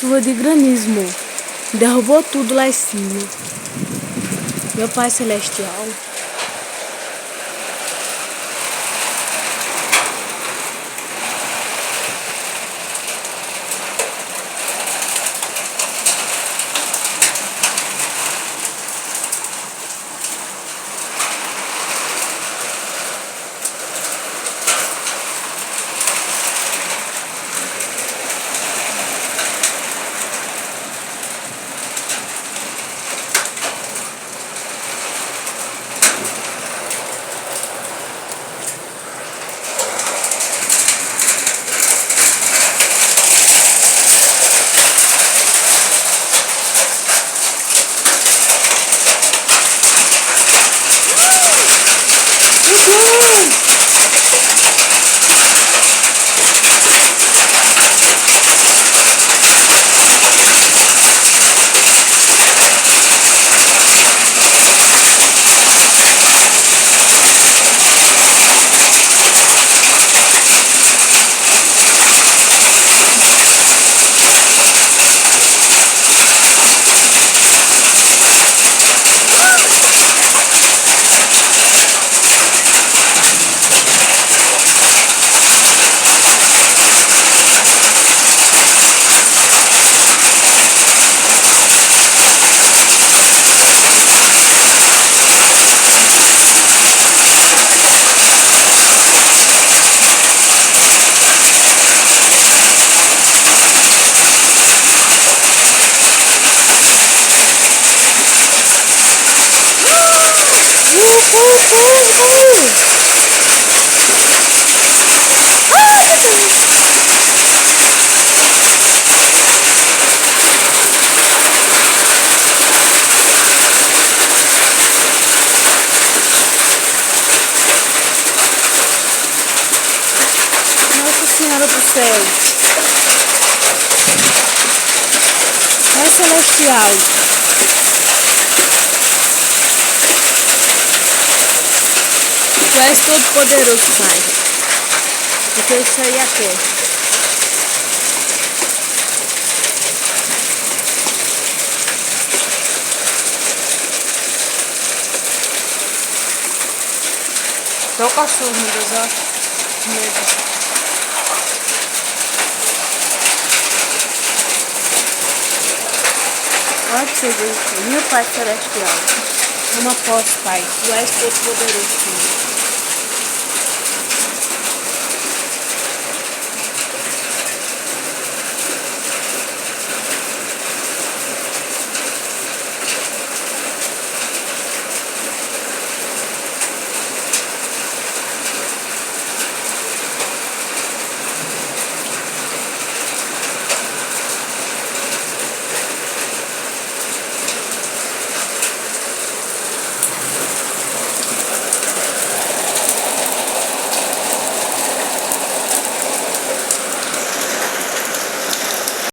chuva de granizo, derrubou tudo lá em cima. Meu Pai Celestial. Nossa Senhora do Céu. Pai Celestial. Tu és todo poderoso, Pai. Porque isso aí é quê? Só o cachorro, meu Deus, ó. Meu Deus. Olha pra você ver, meu Pai Celestial. Toma posse, Pai. Tu és todo poderoso, Senhor.